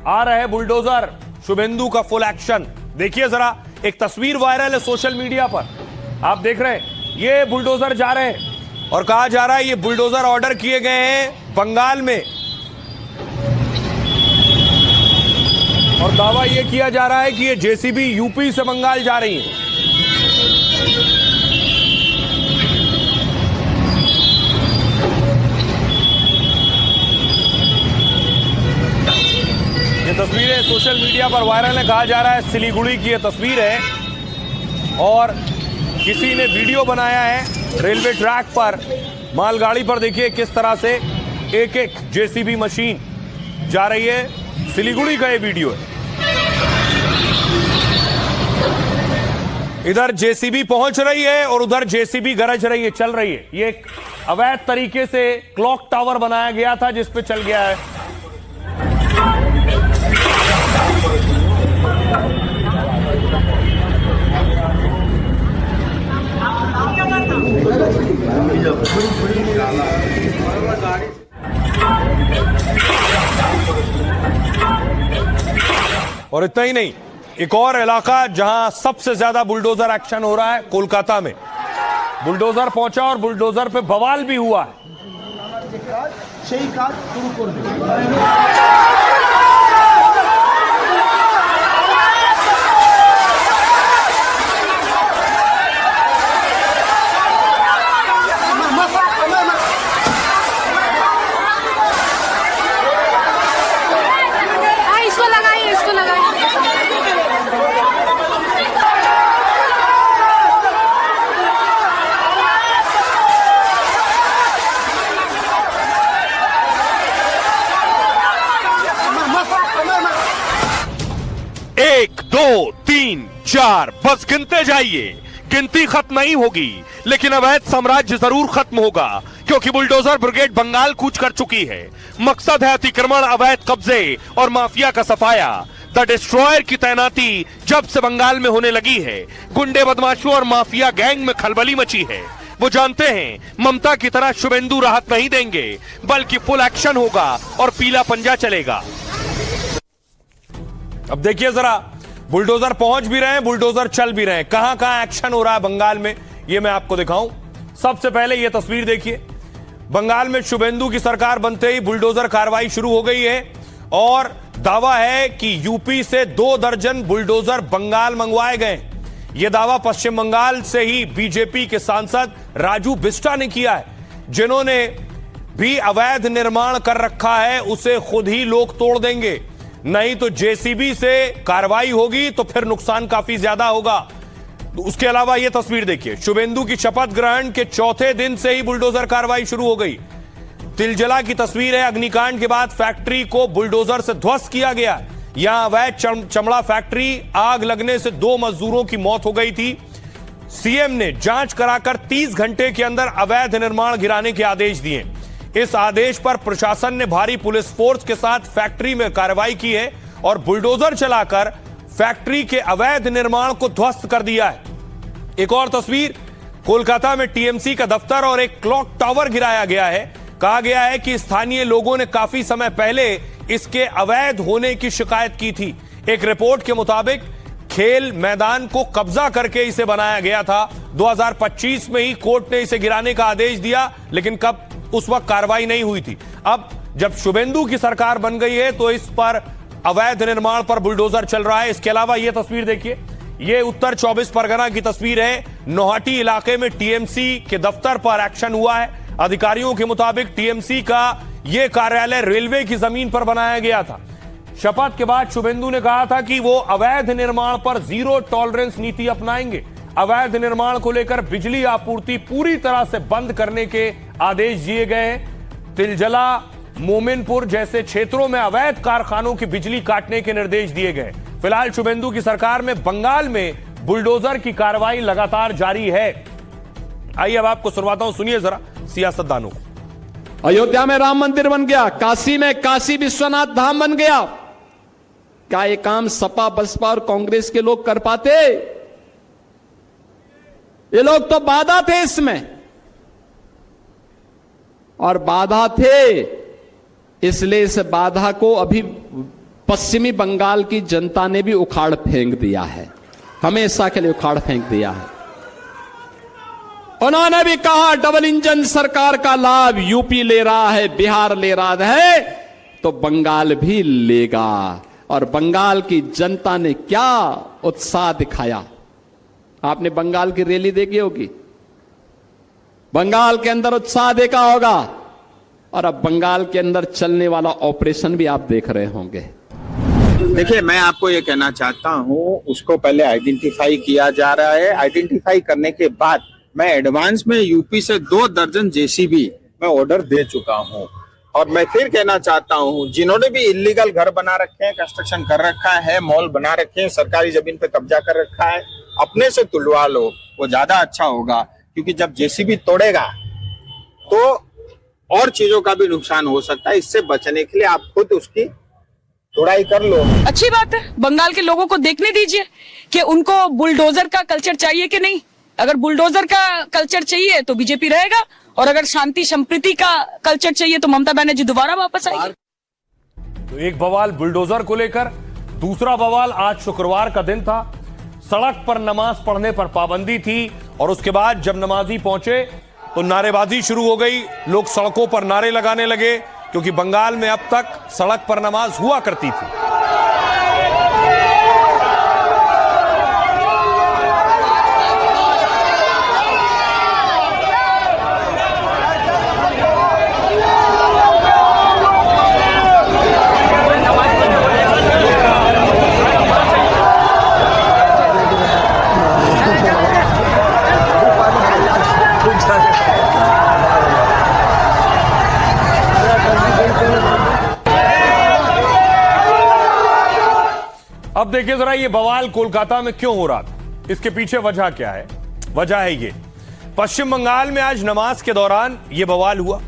आ रहे बुलडोजर, शुभेंदु का full action. देखिए जरा, एक तस्वीर वायरल है सोशल मीडिया पर, आप देख रहे हैं, ये बुलडोजर जा रहे हैं और कहा जा रहा है ये बुलडोजर ऑर्डर किए गए हैं बंगाल में, और दावा ये किया जा रहा है कि ये जेसीबी यूपी से बंगाल जा रही है। ये तस्वीरें सोशल मीडिया पर वायरल है, कहा जा रहा है सिलीगुड़ी की ये तस्वीर है और किसी ने वीडियो बनाया है रेलवे ट्रैक पर, मालगाड़ी पर। देखिए किस तरह से एक एक जेसीबी मशीन जा रही है, सिलीगुड़ी का ये वीडियो है। इधर जेसीबी पहुंच रही है और उधर जेसीबी गरज रही है, चल रही है। ये एक अवैध तरीके से क्लॉक टावर बनाया गया था जिस पे चल गया है। और इतना ही नहीं, एक और इलाका जहां सबसे ज्यादा बुलडोजर एक्शन हो रहा है, कोलकाता में बुलडोजर पहुंचा और बुलडोजर पे बवाल भी हुआ है। एक, दो, तीन, चार, बस गिनते जाइए, गिनती खत्म नहीं होगी, लेकिन अवैध साम्राज्य जरूर खत्म होगा, क्योंकि बुलडोजर ब्रिगेड बंगाल कूच कर चुकी है। मकसद है अतिक्रमण, अवैध कब्जे और माफिया का सफाया। द डिस्ट्रॉयर की तैनाती जब से बंगाल में होने लगी है, गुंडे बदमाशों और माफिया गैंग में खलबली मची है। वो जानते हैं ममता की तरह शुभेंदु राहत नहीं देंगे, बल्कि फुल एक्शन होगा और पीला पंजा चलेगा। अब देखिए जरा, बुलडोजर पहुंच भी रहे हैं, बुलडोजर चल भी रहे हैं। कहां कहां एक्शन हो रहा है बंगाल में, ये मैं आपको दिखाऊं। सबसे पहले ये तस्वीर देखिए, बंगाल में शुभेंदु की सरकार बनते ही बुलडोजर कार्रवाई शुरू हो गई है और दावा है कि यूपी से 2 दर्जन बुलडोजर बंगाल मंगवाए गए। यह दावा पश्चिम बंगाल से ही बीजेपी के सांसद राजू बिस्टा ने किया है, जिन्होंने भी अवैध निर्माण कर रखा है उसे खुद ही लोग तोड़ देंगे, नहीं तो जेसीबी से कार्रवाई होगी तो फिर नुकसान काफी ज्यादा होगा। उसके अलावा यह तस्वीर देखिए, शुभेंदु की शपथ ग्रहण के चौथे दिन से ही बुलडोजर कार्रवाई शुरू हो गई। तिलजला की तस्वीर है, अग्निकांड के बाद फैक्ट्री को बुलडोजर से ध्वस्त किया गया। यहां अवैध चमड़ा फैक्ट्री, आग लगने से 2 मजदूरों की मौत हो गई थी। सीएम ने जांच कराकर 30 घंटे के अंदर अवैध निर्माण गिराने के आदेश दिए। इस आदेश पर प्रशासन ने भारी पुलिस फोर्स के साथ फैक्ट्री में कार्रवाई की है और बुलडोजर चलाकर फैक्ट्री के अवैध निर्माण को ध्वस्त कर दिया है। एक और तस्वीर, कोलकाता में टीएमसी का दफ्तर और एक क्लॉक टावर गिराया गया है। कहा गया है कि स्थानीय लोगों ने काफी समय पहले इसके अवैध होने की शिकायत की थी। एक रिपोर्ट के मुताबिक खेल मैदान को कब्जा करके इसे बनाया गया था। 2025 में ही कोर्ट ने इसे गिराने का आदेश दिया, लेकिन कब उस वक्त कार्रवाई नहीं हुई थी। अब जब शुभेंदु की सरकार बन गई है तो इस पर अवैध निर्माण पर बुलडोजर चल रहा है। इसके अलावा यह तस्वीर देखिए, यह उत्तर 24 परगना की तस्वीर है। नौहाटी इलाके में टीएमसी के दफ्तर पर एक्शन हुआ है। अधिकारियों के मुताबिक टीएमसी का यह कार्यालय रेलवे की जमीन पर बनाया गया था। शपथ के बाद शुभेंदु ने कहा था कि वो अवैध निर्माण पर जीरो टॉलरेंस नीति अपनाएंगे। अवैध निर्माण को लेकर बिजली आपूर्ति पूरी तरह से बंद करने के आदेश दिए गए हैं। तिलजला, मोमिनपुर जैसे क्षेत्रों में अवैध कारखानों की बिजली काटने के निर्देश दिए गए। फिलहाल शुभेंदु की सरकार में बंगाल में बुलडोजर की कार्रवाई लगातार जारी है। आइए अब आपको सुनवाता हूं, सुनिए जरा सियासतदानों को। अयोध्या में राम मंदिर बन गया, काशी में काशी विश्वनाथ धाम बन गया। क्या ये काम सपा, बसपा और कांग्रेस के लोग कर पाते? ये लोग तो बाधा थे इसमें, और बाधा थे इसलिए इस बाधा को अभी पश्चिमी बंगाल की जनता ने भी उखाड़ फेंक दिया है, हमेशा के लिए उखाड़ फेंक दिया है। उन्होंने भी कहा डबल इंजन सरकार का लाभ यूपी ले रहा है, बिहार ले रहा है, तो बंगाल भी लेगा। और बंगाल की जनता ने क्या उत्साह दिखाया, आपने बंगाल की रैली देखी होगी, बंगाल के अंदर उत्साह देखा होगा, और अब बंगाल के अंदर चलने वाला ऑपरेशन भी आप देख रहे होंगे। देखिए, मैं आपको ये कहना चाहता हूँ, उसको पहले आइडेंटिफाई किया जा रहा है। आइडेंटिफाई करने के बाद मैं एडवांस में यूपी से 2 दर्जन जेसीबी मैं ऑर्डर दे चुका हूँ। और मैं फिर कहना चाहता हूँ, जिन्होंने भी इलीगल घर बना रखे हैं, कंस्ट्रक्शन कर रखा है, मॉल बना रखे हैं, सरकारी जमीन पे कब्जा कर रखा है, अपने से तुलवा लो, वो ज्यादा अच्छा होगा। क्योंकि जब जेसीबी तोड़ेगा तो और चीजों का भी नुकसान हो सकता है। इससे बचने के लिए आप खुद उसकी तोड़ाई कर लो। अच्छी बात है, बंगाल के लोगों को देखने दीजिए कि उनको बुलडोजर का कल्चर चाहिए कि नहीं। अगर बुलडोजर का कल्चर चाहिए तो बीजेपी रहेगा, और अगर शांति संप्रीति का कल्चर चाहिए तो ममता बनर्जी दोबारा वापस आएगी। तो एक बवाल बुलडोजर को लेकर, दूसरा बवाल आज शुक्रवार का दिन था, सड़क पर नमाज पढ़ने पर पाबंदी थी, और उसके बाद जब नमाजी पहुंचे तो नारेबाजी शुरू हो गई, लोग सड़कों पर नारे लगाने लगे, क्योंकि बंगाल में अब तक सड़क पर नमाज हुआ करती थी। अब देखिए जरा ये बवाल कोलकाता में क्यों हो रहा था, इसके पीछे वजह क्या है। वजह है ये, पश्चिम बंगाल में आज नमाज के दौरान ये बवाल हुआ।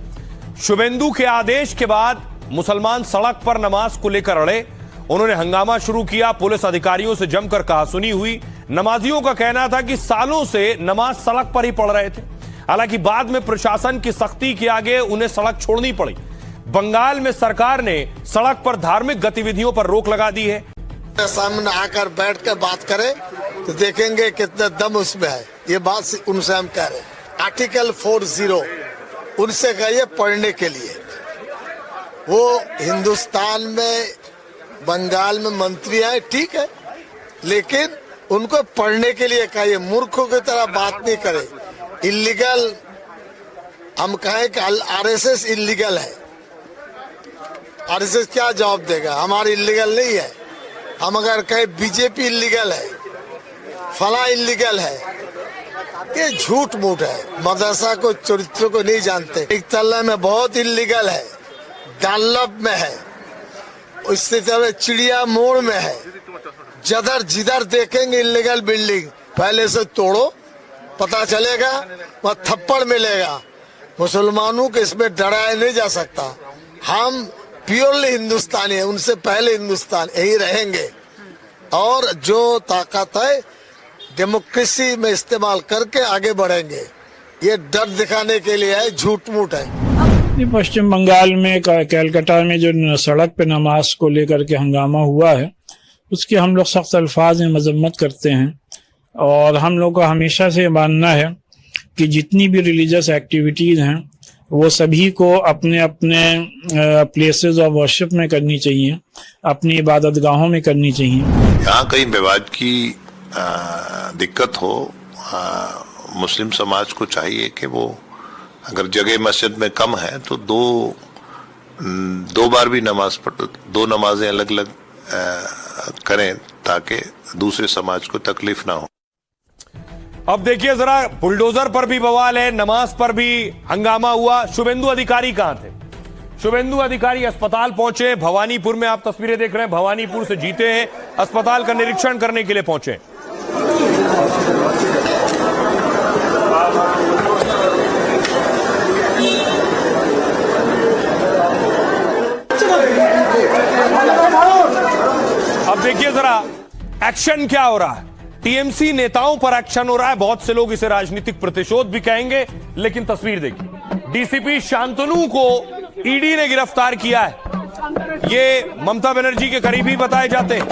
शुभेंदु के आदेश के बाद मुसलमान सड़क पर नमाज को लेकर अड़े, उन्होंने हंगामा शुरू किया, पुलिस अधिकारियों से जमकर कहासुनी हुई। नमाजियों का कहना था कि सालों से नमाज सड़क पर ही पढ़ रहे थे, हालांकि बाद में प्रशासन की सख्ती के आगे उन्हें सड़क छोड़नी पड़ी। बंगाल में सरकार ने सड़क पर धार्मिक गतिविधियों पर रोक लगा दी है। सामने आकर बैठ कर बात करें तो देखेंगे कितना दम उसमें है। ये बात उनसे हम कह रहे हैं। आर्टिकल 40 उनसे कहिए पढ़ने के लिए। वो हिंदुस्तान में बंगाल में मंत्री हैं, ठीक है, लेकिन उनको पढ़ने के लिए कहिए, मूर्खों की तरह बात नहीं करे। इलीगल हम कहें कि आरएसएस इलीगल है, आरएसएस क्या जवाब देगा, हमारी इलीगल नहीं है। हम अगर कहें बीजेपी इलीगल है, फला इलीगल है, ये झूठ मूठ है। मदरसा को चरित्र को नहीं जानते। एक तल्ला में बहुत इलीगल है, डानलप में है, उससे तरह चिड़िया मोड़ में है। जिधर देखेंगे इलीगल बिल्डिंग, पहले से तोड़ो, पता चलेगा, वह थप्पड़ मिलेगा। मुसलमानों को इसमें डराया नहीं जा सकता। हम प्योरली हिंदुस्तानी है, उनसे पहले हिंदुस्तान यही रहेंगे। और जो ताकत है डेमोक्रेसी में इस्तेमाल करके आगे बढ़ेंगे। ये डर दिखाने के लिए है, झूठ मूठ है। पश्चिम बंगाल में कलकत्ता में जो सड़क पे नमाज को लेकर के हंगामा हुआ है, उसकी हम लोग सख्त अल्फाज में मजम्मत करते हैं। और हम लोग का हमेशा से मानना है कि जितनी भी रिलीजियस एक्टिविटीज हैं वो सभी को अपने अपने प्लेसेस ऑफ वर्शिप में करनी चाहिए, अपनी इबादत गाहों में करनी चाहिए। यहाँ कहीं विवाद की दिक्कत हो, मुस्लिम समाज को चाहिए कि वो अगर जगह मस्जिद में कम है तो दो बार भी नमाज पढ़, 2 नमाजें अलग अलग करें ताकि दूसरे समाज को तकलीफ ना हो। अब देखिए जरा, बुलडोजर पर भी बवाल है, नमाज पर भी हंगामा हुआ। शुभेंदु अधिकारी कहां थे? शुभेंदु अधिकारी अस्पताल पहुंचे, भवानीपुर में आप तस्वीरें देख रहे हैं, भवानीपुर से जीते हैं, अस्पताल का निरीक्षण करने के लिए पहुंचे। अब देखिए जरा एक्शन क्या हो रहा है। टीएमसी नेताओं पर एक्शन हो रहा है। बहुत से लोग इसे राजनीतिक प्रतिशोध भी कहेंगे, लेकिन तस्वीर देखिए, डीसीपी शांतनु को ईडी ने गिरफ्तार किया है। ये ममता बनर्जी के करीबी बताए जाते हैं।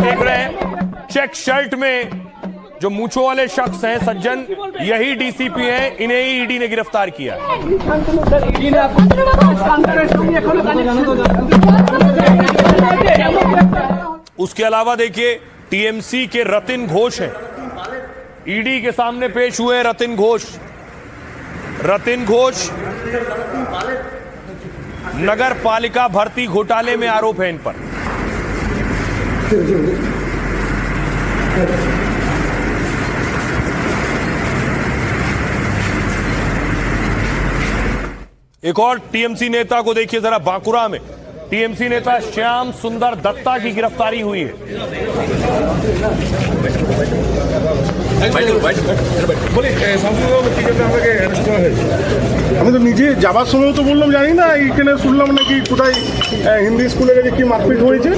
देख रहे हैं चेक शर्ट में जो मूंछों वाले शख्स हैं सज्जन, यही डीसीपी हैं, इन्हें ही ईडी ने गिरफ्तार किया। उसके अलावा देखिए टीएमसी के रतिन घोष हैं, ईडी के सामने पेश हुए रतिन घोष। रतिन घोष नगर पालिका भर्ती घोटाले में आरोप है इन पर। एक और टीएमसी नेता को देखिए जरा, बांकुरा में टीएमसी नेता श्याम सुंदर दत्ता की गिरफ्तारी हुई है। আমি তো নিজে যাবার সময় তো বললাম জানি না, এখানে শুনলাম নাকি কোথায় হিন্দি স্কুলে গিয়ে কি মারপিট হয়েছে।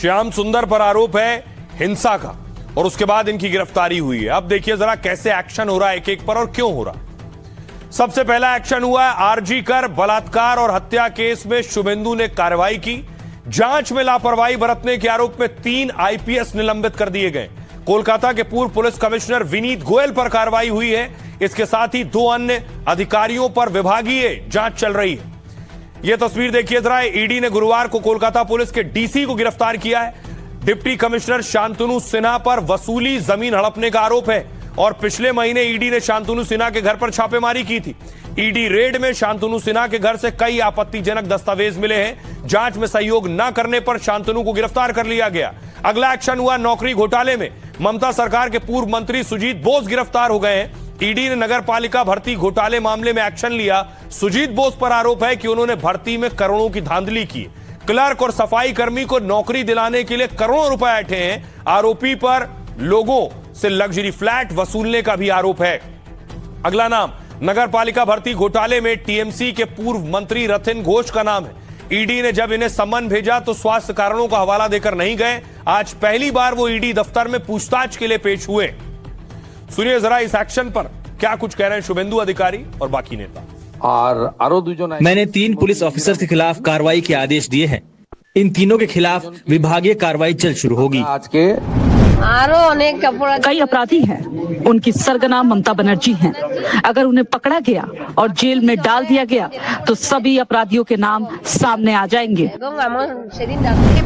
श्याम सुंदर पर आरोप है हिंसा का और उसके बाद इनकी गिरफ्तारी हुई है। अब देखिए जरा कैसे एक्शन हो रहा है एक एक पर और क्यों हो रहा। सबसे पहला एक्शन हुआ है आरजी कर बलात्कार और हत्या केस में शुभेंदु ने कार्रवाई की। जांच में लापरवाही बरतने के आरोप में 3 आईपीएस निलंबित कर दिए गए। कोलकाता के पूर्व पुलिस कमिश्नर विनीत गोयल पर कार्रवाई हुई है। इसके साथ ही 2 अन्य अधिकारियों पर विभागीय जांच चल रही है। यह तस्वीर देखिए जरा, ईडी ने गुरुवार को कोलकाता पुलिस के डीसी को गिरफ्तार किया है। डिप्टी कमिश्नर शांतनु सिन्हा पर वसूली जमीन हड़पने का आरोप है और पिछले महीने ईडी ने शांतनु सिन्हा के घर पर छापेमारी की थी। ईडी रेड में शांतनु सिन्हा के घर से कई आपत्तिजनक दस्तावेज मिले हैं। जांच में सहयोग न करने पर शांतनु को गिरफ्तार कर लिया गया। अगला एक्शन हुआ नौकरी घोटाले में। ममता सरकार के पूर्व मंत्री सुजीत बोस गिरफ्तार हो गए हैं। ईडी ने नगर पालिका भर्ती घोटाले मामले में एक्शन लिया। सुजीत बोस पर आरोप है कि उन्होंने भर्ती में करोड़ों की धांधली की। क्लर्क और सफाई कर्मी को नौकरी दिलाने के लिए करोड़ों रुपए ऐंठे हैं। आरोपी पर लोगों से लग्जरी फ्लैट वसूलने का भी आरोप है। अगला नाम नगर पालिका भर्ती घोटाले में टीएमसी के पूर्व मंत्री रतिन घोष का नाम है। ईडी ने जब इन्हें सम्मन भेजा तो स्वास्थ्य कारणों का हवाला देकर नहीं गए। आज पहली बार वो ईडी दफ्तर में पूछताछ के लिए पेश हुए। सुनिए जरा इस एक्शन पर क्या कुछ कह रहे हैं शुभेंदु अधिकारी और बाकी नेता। मैंने 3 पुलिस ऑफिसर के खिलाफ कार्रवाई के आदेश दिए हैं। इन तीनों के खिलाफ विभागीय कार्रवाई जल्द शुरू होगी। कई अपराधी हैं, उनकी सरगना ममता बनर्जी हैं। अगर उन्हें पकड़ा गया और जेल में डाल दिया गया तो सभी अपराधियों के नाम सामने आ जाएंगे।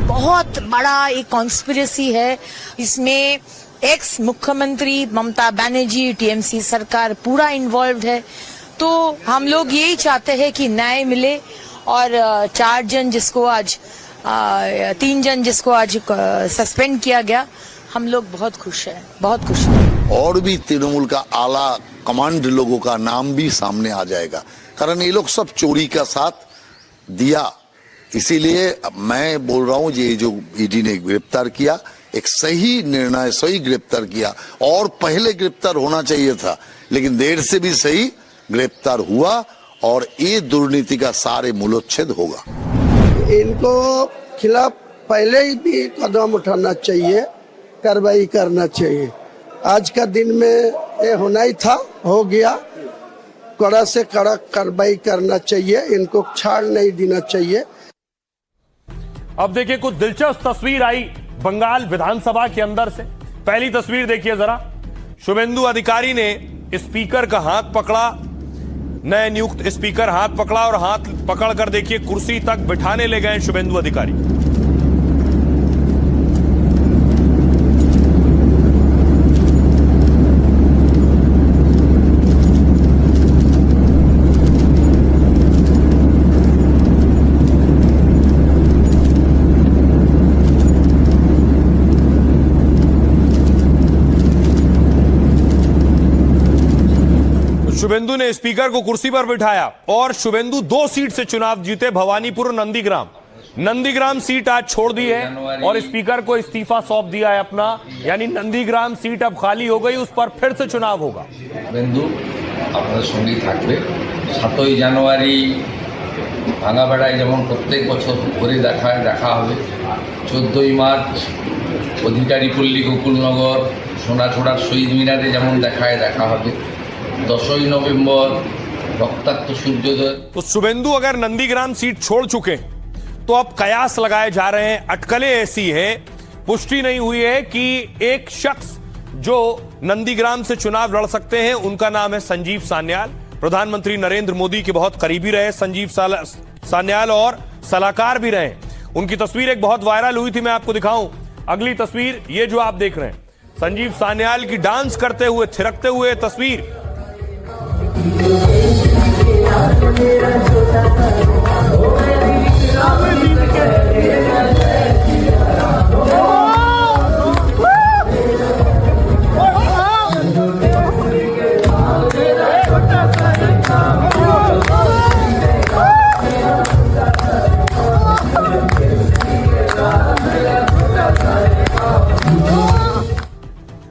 बहुत बड़ा एक कॉन्स्पिरेसी है, इसमें एक्स मुख्यमंत्री ममता बनर्जी, टीएमसी सरकार पूरा इन्वॉल्व है। तो हम लोग यही चाहते हैं कि न्याय मिले और 4 जन जिसको आज 3 जन जिसको आज सस्पेंड किया गया, हम लोग बहुत खुश हैं, बहुत खुश हैं। और भी तृणमूल का आला कमांड लोगों का नाम भी सामने आ जाएगा, कारण ये लोग सब चोरी का साथ दिया। इसीलिए मैं बोल रहा हूँ ये जो ईडी ने गिरफ्तार किया एक सही निर्णय, सही गिरफ्तार किया और पहले गिरफ्तार होना चाहिए था, लेकिन देर से भी सही गिरफ्तार हुआ और ये दुर्नीति का सारे मूलोच्छेद होगा। इनको खिलाफ पहले ही भी कदम उठाना चाहिए, कार्रवाई करना चाहिए। आज का दिन में ये होना ही था, हो गया। कड़ा से कड़ा कार्रवाई करना चाहिए, इनको छाड़ नहीं देना चाहिए। अब देखिए कुछ दिलचस्प तस्वीर आई बंगाल विधानसभा के अंदर से। पहली तस्वीर देखिए जरा, शुभेंदु अधिकारी ने स्पीकर का हाथ पकड़ा, नए नियुक्त स्पीकर हाथ पकड़ा और हाथ पकड़कर देखिए कुर्सी तक बिठाने ले गए शुभेंदु अधिकारी। शुभेंदु ने स्पीकर को कुर्सी पर बिठाया और शुभेंदु 2 सीट से चुनाव जीते, भवानीपुर और नंदीग्राम। नंदीग्राम सीट आज छोड़ दी है और स्पीकर को इस्तीफा सौंप दिया है अपना, यानी नंदीग्राम सीट अब खाली हो गई, उस पर फिर से चुनाव होगा। शुभेंदु আপনাদের সঙ্গেই থাকবে। 7ই জানুয়ারি ভাঙাবেড়ায় যেমন প্রত্যেক বছর ঘুরে দেখা হবে, 14ই মার্চ অধিকারী পল্লী গোকুলনগর সোনাছড়ার শহীদ মিনারে যেমন দেখা হবে, 10ই নভেম্বর रक्ताक्त सूर्योदय। तो शुभेंदु अगर नंदीग्राम सीट छोड़ चुके हैं तो अब कयास लगाए जा रहे हैं। अटकलें ऐसी है, पुष्टि नहीं हुई है कि एक शख्स जो नंदीग्राम से चुनाव लड़ सकते हैं उनका नाम है संजीव सान्याल। प्रधानमंत्री नरेंद्र मोदी के बहुत करीबी रहे संजीव सान्याल और सलाहकार भी रहे। उनकी तस्वीर एक बहुत वायरल हुई थी, मैं आपको दिखाऊं अगली तस्वीर। ये जो आप देख रहे हैं संजीव सान्याल की डांस करते हुए थिरकते हुए तस्वीर।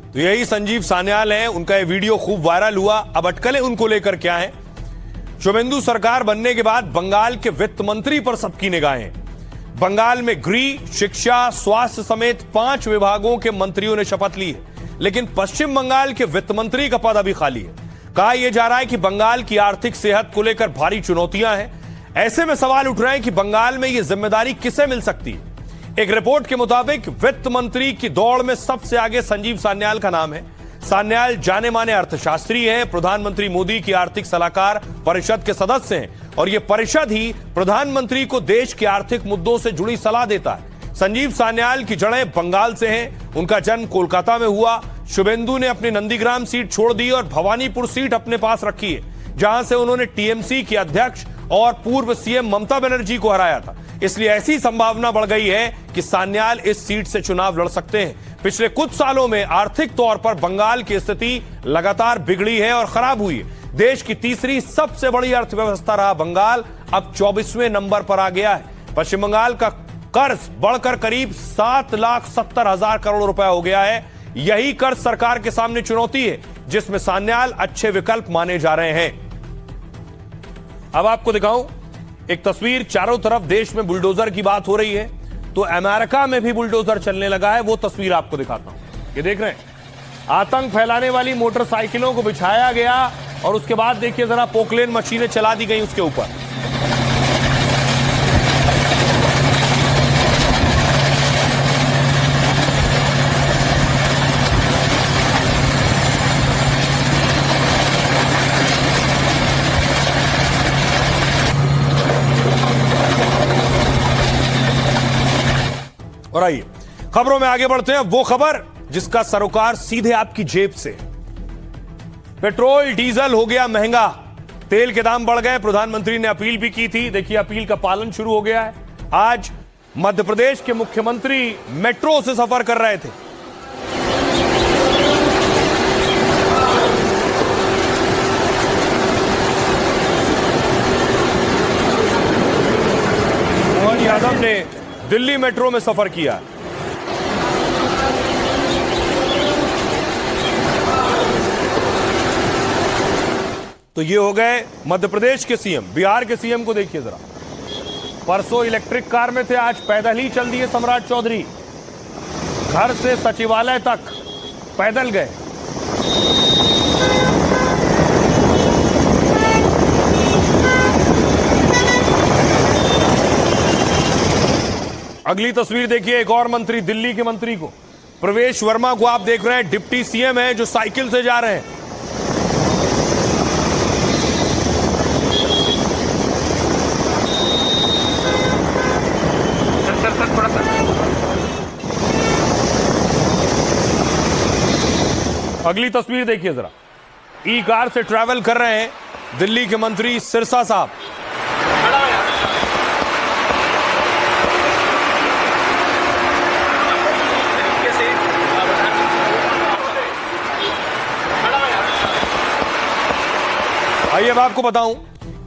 तो यही संजीव सान्याल हैं, उनका ये वीडियो खूब वायरल हुआ। अब अटकलें उनको लेकर क्या है? शुभेंदु सरकार बनने के बाद बंगाल के वित्त मंत्री पर सबकी निगाहें। बंगाल में गृह, शिक्षा, स्वास्थ्य समेत 5 विभागों के मंत्रियों ने शपथ ली है, लेकिन पश्चिम बंगाल के वित्त मंत्री का पद अभी खाली है। कहा यह जा रहा है कि बंगाल की आर्थिक सेहत को लेकर भारी चुनौतियां हैं। ऐसे में सवाल उठ रहे हैं कि बंगाल में यह जिम्मेदारी किसे मिल सकती है। एक रिपोर्ट के मुताबिक वित्त मंत्री की दौड़ में सबसे आगे संजीव सान्याल का नाम है। सान्याल जाने माने अर्थशास्त्री हैं, प्रधानमंत्री मोदी की आर्थिक सलाहकार परिषद के सदस्य हैं और यह परिषद ही प्रधानमंत्री को देश के आर्थिक मुद्दों से जुड़ी सलाह देता है। संजीव सान्याल की जड़ें बंगाल से हैं, उनका जन्म कोलकाता में हुआ। शुभेंदु ने अपनी नंदीग्राम सीट छोड़ दी और भवानीपुर सीट अपने पास रखी है, जहां से उन्होंने टीएमसी की अध्यक्ष और पूर्व सीएम ममता बनर्जी को हराया था। इसलिए ऐसी संभावना बढ़ गई है कि सान्याल इस सीट से चुनाव लड़ सकते हैं। पिछले कुछ सालों में आर्थिक तौर पर बंगाल की स्थिति लगातार बिगड़ी है और खराब हुई है। देश की तीसरी सबसे बड़ी अर्थव्यवस्था रहा बंगाल अब 24वें नंबर पर आ गया है। पश्चिम बंगाल का कर्ज बढ़कर करीब 7,70,000 करोड़ रुपए हो गया है। यही कर्ज सरकार के सामने चुनौती है, जिसमें सान्याल अच्छे विकल्प माने जा रहे हैं। अब आपको दिखाऊं एक तस्वीर। चारों तरफ देश में बुलडोजर की बात हो रही है, तो अमेरिका में भी बुलडोजर चलने लगा है। वो तस्वीर आपको दिखाता हूं। ये देख रहे हैं, आतंक फैलाने वाली मोटरसाइकिलों को बिछाया गया और उसके बाद देखिए जरा पोकलेन मशीनें चला दी गई उसके ऊपर। और आइए खबरों में आगे बढ़ते हैं। वो खबर जिसका सरोकार सीधे आपकी जेब से। पेट्रोल डीजल हो गया महंगा, तेल के दाम बढ़ गए। प्रधानमंत्री ने अपील भी की थी, देखिए अपील का पालन शुरू हो गया है। आज मध्य प्रदेश के मुख्यमंत्री मेट्रो से सफर कर रहे थे। मोहन यादव ने दिल्ली मेट्रो में सफर किया। तो ये हो गए मध्य प्रदेश के सीएम। बिहार के सीएम को देखिए जरा, परसों इलेक्ट्रिक कार में थे, आज पैदल ही चल दिए सम्राट चौधरी। घर से सचिवालय तक पैदल गए। अगली तस्वीर देखिए, एक और मंत्री, दिल्ली के मंत्री को, प्रवेश वर्मा को आप देख रहे हैं, डिप्टी सीएम है जो साइकिल से जा रहे हैं। अगली तस्वीर देखिए जरा, ई कार से ट्रैवल कर रहे हैं दिल्ली के मंत्री सिरसा साहब। आइए अब आपको बताऊं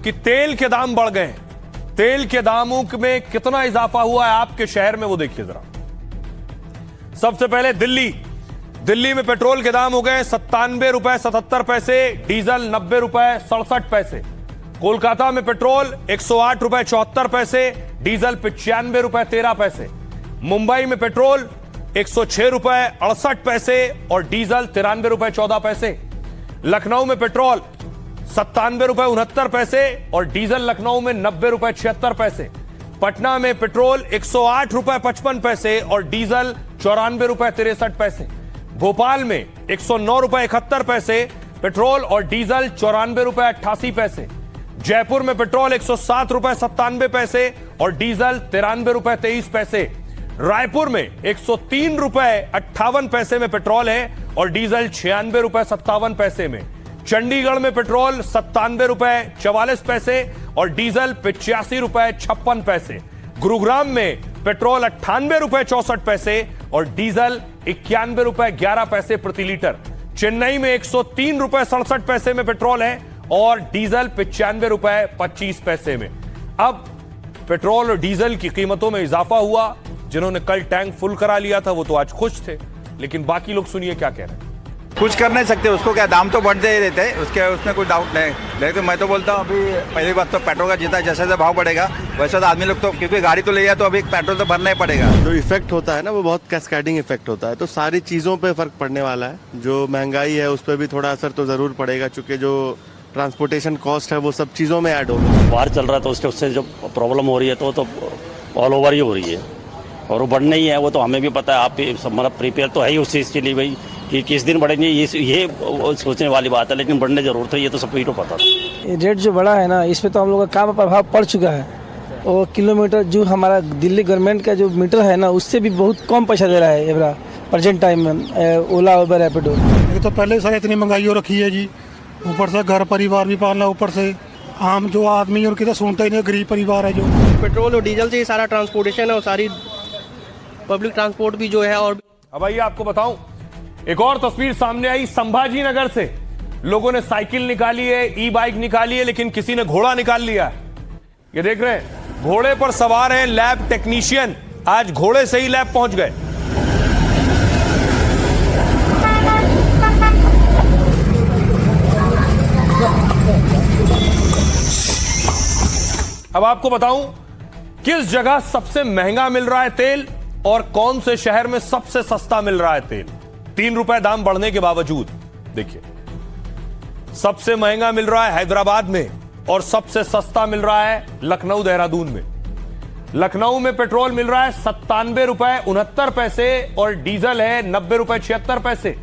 कि तेल के दाम बढ़ गए हैं। तेल के दामों में कितना इजाफा हुआ है आपके शहर में, वो देखिए जरा। सबसे पहले दिल्ली में पेट्रोल के दाम हो गए 97 रुपए 77 पैसे, डीजल 90 रुपए 67 पैसे। कोलकाता में पेट्रोल 108 रुपए 74 पैसे, डीजल 95 रुपए 13 पैसे। मुंबई में पेट्रोल 106 रुपए 68 पैसे और डीजल 93 रुपए 14 पैसे। लखनऊ में पेट्रोल 97 रुपए 69 पैसे और डीजल लखनऊ में 90 रुपए 76 पैसे। पटना में पेट्रोल 108 रुपए 55 पैसे और डीजल 94 रुपए 63 पैसे। भोपाल में 109 रुपए 71 पैसे पेट्रोल और डीजल 94 रुपए 88 पैसे। जयपुर में पेट्रोल 107 रुपए 97 पैसे और डीजल 93 रुपए 23 पैसे। रायपुर में 103 रुपए 58 पैसे में पेट्रोल है और डीजल 96 रुपए 57 पैसे में। चंडीगढ़ में पेट्रोल 97 रुपए 44 पैसे और डीजल 85 रुपए 56 पैसे। गुरुग्राम में पेट्रोल 98 रुपए 64 पैसे और डीजल 91 रुपए 11 पैसे प्रति लीटर। चेन्नई में 103 रुपए 67 पैसे में पेट्रोल है और डीजल 95 रुपए 25 पैसे में। अब पेट्रोल और डीजल की कीमतों में इजाफा हुआ। जिन्होंने कल टैंक फुल करा लिया था वो तो आज खुश थे, लेकिन बाकी लोग सुनिए क्या कह रहे हैं। कुछ कर नहीं सकते उसको, क्या दाम तो बढ़ते ही रहते हैं, उसमें कोई डाउट नहीं। लेकिन मैं तो बोलता हूँ अभी पहली बात तो पेट्रोल का जितना जैसे जैसे भाव बढ़ेगा वैसे तो आदमी लोग तो, क्योंकि गाड़ी तो ले जाए तो अभी पेट्रोल तो भरना ही पड़ेगा। जो इफेक्ट होता है ना वो बहुत कैस्केडिंग इफेक्ट होता है, तो सारी चीज़ों पे फर्क पड़ने वाला है। जो महंगाई है उस पर भी थोड़ा असर तो ज़रूर पड़ेगा, चूँकि जो ट्रांसपोर्टेशन कॉस्ट है वो सब चीज़ों में ऐड होगा। बाहर चल रहा है तो उससे जो प्रॉब्लम हो रही है तो ऑल ओवर ही हो रही है और वो बढ़ना ही है। वो तो हमें भी पता है, आप भी मतलब प्रिपेयर तो है ही उस चीज़ के लिए भाई कि किस दिन बढ़ेंगे, ये सोचने वाली बात है, लेकिन बढ़ने जरूरत है ये तो सबको ही तो पता था। रेट जो बढ़ा है ना इस पे तो हम लोग का प्रभाव पड़ चुका है और किलोमीटर जो हमारा दिल्ली गवर्नमेंट का जो मीटर है ना उससे भी बहुत कम पैसा दे रहा है एवरा प्रेजेंट टाइम में ओला उबर रैपिडो। ये तो पहले से इतनी महंगाई हो रखी है जी, ऊपर से घर परिवार भी पालना, ऊपर से आम जो आदमी उनकी तो सुनता ही नहीं, गरीब परिवार है जो। पेट्रोल और डीजल से ही सारा ट्रांसपोर्टेशन है और सारी पब्लिक ट्रांसपोर्ट भी जो है। और अब आइए आपको बताऊं, एक और तस्वीर सामने आई संभाजी नगर से। लोगों ने साइकिल निकाली है, ई बाइक निकाली है, लेकिन किसी ने घोड़ा निकाल लिया है। ये देख रहे हैं, घोड़े पर सवार हैं लैब टेक्नीशियन, आज घोड़े से ही लैब पहुंच गए। अब आपको बताऊं किस जगह सबसे महंगा मिल रहा है तेल और कौन से शहर में सबसे सस्ता मिल रहा है तेल। 3 रुपए दाम बढ़ने के बावजूद देखिए, सबसे महंगा मिल रहा है हैदराबाद में और सबसे सस्ता मिल रहा है लखनऊ देहरादून में। लखनऊ में पेट्रोल मिल रहा है 97 रुपए 69 पैसे और डीजल है 90 रुपए 76 पैसे।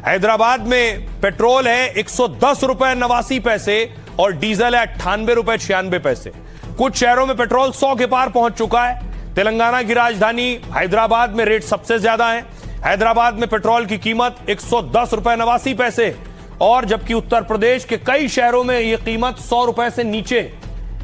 हैदराबाद में पेट्रोल है 110 रुपए 89 पैसे और डीजल है 98 रुपए 96 पैसे। कुछ शहरों में पेट्रोल 100 के पार पहुंच चुका है। तेलंगाना की राजधानी हैदराबाद में रेट सबसे ज्यादा है। हैदराबाद में पेट्रोल की कीमत 110 रुपए 89 पैसे और जबकि उत्तर प्रदेश के कई शहरों में यह कीमत 100 रुपए से नीचे।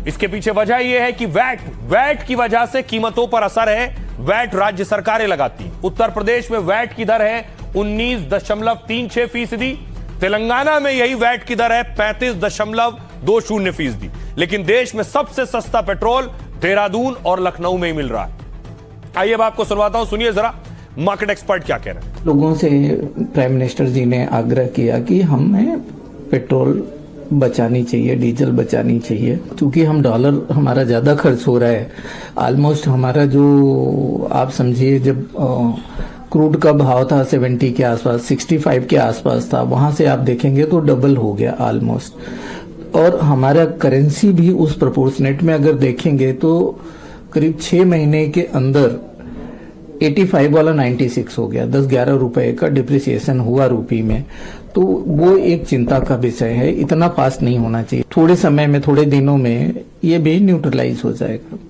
इसके पीछे वजह यह है कि वैट की वजह से कीमतों पर असर है। वैट राज्य सरकारें लगाती। उत्तर प्रदेश में वैट की दर है 19.36%। तेलंगाना में यही वैट की दर है 35.20%। लेकिन देश में सबसे सस्ता पेट्रोल देहरादून और लखनऊ में ही मिल रहा है। आइए अब आपको सुनवाता हूं, सुनिए जरा मार्केट एक्सपर्ट क्या कह रहे हैं। लोगों से प्राइम मिनिस्टर जी ने आग्रह किया कि हमें पेट्रोल बचानी चाहिए, डीजल बचानी चाहिए, क्योंकि हम डॉलर हमारा ज्यादा खर्च हो रहा है। ऑलमोस्ट हमारा जो आप समझिए जब क्रूड का भाव था 70 के आसपास, 65 के आसपास था, वहां से आप देखेंगे तो डबल हो गया ऑलमोस्ट। और हमारा करेंसी भी उस प्रोपोर्शनेट में अगर देखेंगे तो करीब 6 महीने के अंदर 85 वाला 96 हो गया। 10-11 रुपए का डिप्रिसिएशन हुआ रूपी में, तो वो एक चिंता का विषय है। इतना फास्ट नहीं होना चाहिए, थोड़े समय में, थोड़े दिनों में ये भी न्यूट्रलाइज हो जाएगा।